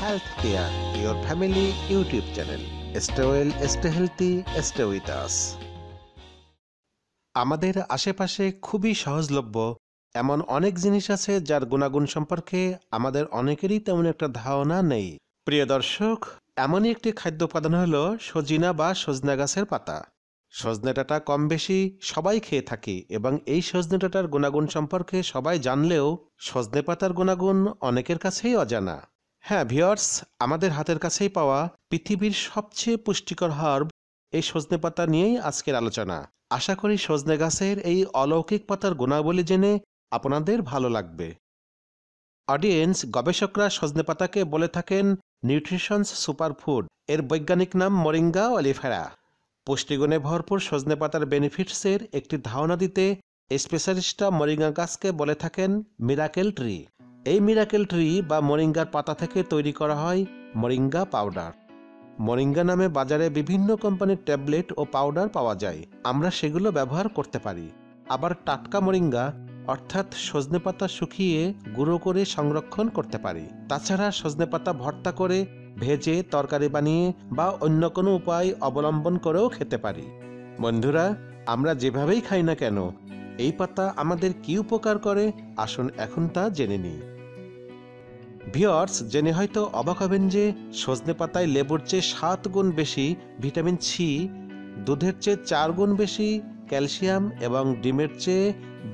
Health care, your family YouTube channel. Stay well, stay healthy, stay with us. আমাদের আশেপাশে খুবই সহজলভ্য এমন অনেক জিনিস আছে যার গুণাগুণ সম্পর্কে আমাদের অনেকেরই তেমন একটা ধারণা নেই। প্রিয় দর্শক, এমনই একটি খাদ্য উপাদান হলো সজিনা বা সজনা গাছের পাতা। সজনে ডাঁটা কম বেশি সবাই খেয়ে থাকি এবং এই সজনে ডাঁটার গুণাগুণ সম্পর্কে সবাই জানলেও সজনে পাতার গুণাগুণ অনেকের কাছেই অজানা। হ্যাঁ ভিউয়ার্স, আমাদের হাতের কাছেই পাওয়া পৃথিবীর সবচেয়ে পুষ্টিকর হার্ব এই সজনে পাতা নিয়েই আজকের আলোচনা। আশা করি সজনে গাছের এই অলৌকিক পাতার গুণাবলী জেনে আপনাদের ভালো লাগবে। অডিয়েন্স, গবেষকরা সজনে পাতাকে বলে থাকেন নিউট্রিশনস সুপারফুড। এর বৈজ্ঞানিক নাম মরিঙ্গা অলিফেরা। পুষ্টিগুণে ভরপুর সজনে পাতার বেনিফিটসের একটি ধারণা দিতে স্পেশালিস্টরা মরিঙ্গা গাছকে বলে থাকেন মিরাকেল ট্রি। এই মিরাকেল ট্রি বা মরিঙ্গার পাতা থেকে তৈরি করা হয় মরিঙ্গা পাউডার। মরিঙ্গা নামে বাজারে বিভিন্ন কোম্পানির ট্যাবলেট ও পাউডার পাওয়া যায়, আমরা সেগুলো ব্যবহার করতে পারি। আবার টাটকা মরিঙ্গা অর্থাৎ সজনে পাতা শুকিয়ে গুঁড়ো করে সংরক্ষণ করতে পারি। তাছাড়া সজনে পাতা ভর্তা করে, ভেজে, তরকারি বানিয়ে বা অন্য কোনো উপায় অবলম্বন করেও খেতে পারি। বন্ধুরা, আমরা যেভাবেই খাই না কেন এই পাতা আমাদের কি উপকার করে আসুন এখন তা জেনে নিই। ভিউয়ার্স, জেনে হয়তো অবাক হবেন যে সজনে পাতায় লেবুর চেয়ে 7 গুণ বেশি ভিটামিন সি, দুধের চেয়ে 4 গুণ বেশি ক্যালসিয়াম এবং ডিমের চেয়ে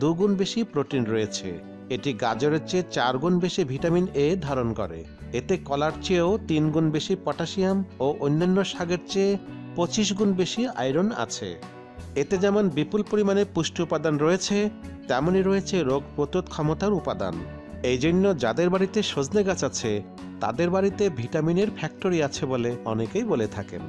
2 গুণ বেশি প্রোটিন রয়েছে। এটি গাজরের চেয়ে 4 গুণ বেশি ভিটামিন এ ধারণ করে। এতে কলার চেয়েও 3 গুণ বেশি পটাশিয়াম ও অন্যান্য শাকের চেয়ে 25 গুণ বেশি আয়রন আছে। এতে যেমন বিপুল পরিমাণে পুষ্টি উপাদান রয়েছে, তেমনই রয়েছে রোগ প্রতিরোধ ক্ষমতার উপাদান। এই জন্য যাদের বাড়িতে সজনে গাছ আছে তাদের বাড়িতে ভিটামিনের ফ্যাক্টরি আছে বলে অনেকেই বলে থাকেন।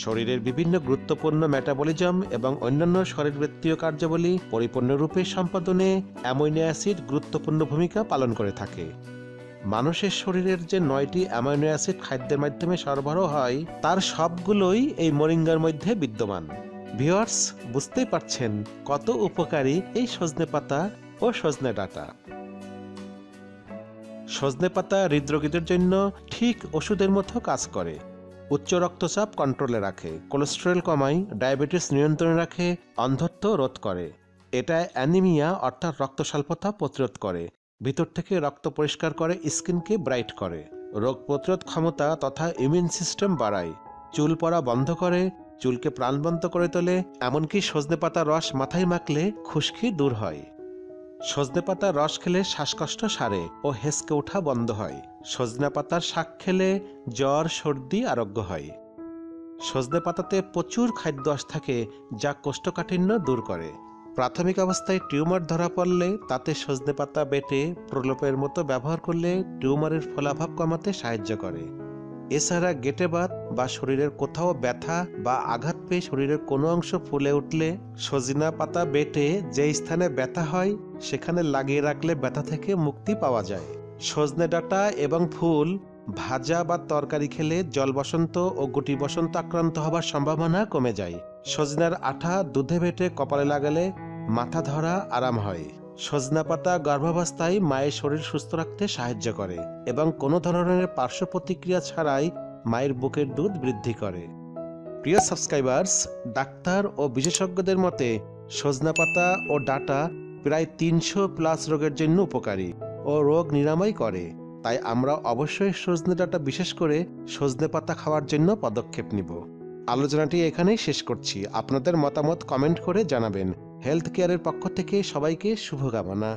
শরীরের বিভিন্ন গুরুত্বপূর্ণ মেটাবলিজম এবং অন্যান্য শরীরবৃত্তীয় কার্যাবলী পরিপূর্ণরূপে সম্পাদনে অ্যামাইনো অ্যাসিড গুরুত্বপূর্ণ ভূমিকা পালন করে থাকে। মানুষের শরীরের যে 9টি অ্যামাইনো অ্যাসিড খাদ্যের মাধ্যমে সরবরাহ হয় তার সবগুলোই এই মরিঙ্গার মধ্যে বিদ্যমান। ভিউয়ার্স, বুঝতেই পারছেন কত উপকারী এই সজনে পাতা ও সজনে ডাঁটা। সজনে পাতা হৃদরোগীদের জন্য ঠিক ওষুধের মতো কাজ করে। উচ্চ রক্তচাপ কন্ট্রোলে রাখে, কোলেস্টেরল কমায়, ডায়াবেটিস নিয়ন্ত্রণে রাখে, অন্ধত্ব রোধ করে। এটা অ্যানিমিয়া অর্থাৎ রক্ত স্বল্পতা প্রতিরোধ করে, ভিতর থেকে রক্ত পরিষ্কার করে, স্কিনকে ব্রাইট করে, রোগ প্রতিরোধ ক্ষমতা তথা ইমিউন সিস্টেম বাড়ায়, চুল পড়া বন্ধ করে, চুলকে প্রাণবন্ত করে তোলে, এমনকি সজনে পাতার রস মাথায় মাখলে খুশকি দূর হয়। সজনে পাতার রস খেলে শ্বাসকষ্ট সারে ও হেঁচকে ওঠা বন্ধ হয়। সজনে পাতার শাক খেলে জ্বর সর্দি আরোগ্য হয়। সজনে পাতাতে প্রচুর খাদ্যাঁশ থাকে যা কোষ্ঠকাঠিন্য দূর করে। প্রাথমিক অবস্থায় টিউমার ধরা পড়লে তাতে সজনে পাতা বেটে প্রলেপের মতো ব্যবহার করলে টিউমারের ফলাভাব কমাতে সাহায্য করে। এছাড়া গেটে বাত বা শরীরের কোথাও ব্যথা বা আঘাত পেয়ে শরীরের কোনো অংশ ফুলে উঠলে সজিনা পাতা বেটে যে স্থানে ব্যথা হয় সেখানে লাগিয়ে রাখলে ব্যথা থেকে মুক্তি পাওয়া যায়। সজনে ডাঁটা এবং ফুল ভাজা বা তরকারি খেলে জল বসন্ত ও গুটি বসন্ত আক্রান্ত হবার সম্ভাবনা কমে যায়। সজনার আঠা দুধে বেটে কপালে লাগালে মাথা ধরা আরাম হয়। সজনা পাতা গর্ভাবস্থায় মায়ের শরীর সুস্থ রাখতে সাহায্য করে এবং কোনো ধরনের পার্শ্ব প্রতিক্রিয়া ছাড়াই মায়ের বুকের দুধ বৃদ্ধি করে। প্রিয় সাবস্ক্রাইবার্স, ডাক্তার ও বিশেষজ্ঞদের মতে সজনা পাতা ও ডাঁটা প্রায় 300+ রোগের জন্য উপকারী ও রোগ নিরাময় করে। তাই আমরা অবশ্যই সজনে ডাঁটা, বিশেষ করে সজনে পাতা খাওয়ার জন্য পদক্ষেপ নিব। আলোচনাটি এখানেই শেষ করছি। আপনাদের মতামত কমেন্ট করে জানাবেন। হেলথ কেয়ারের পক্ষ থেকে সবাইকে শুভকামনা।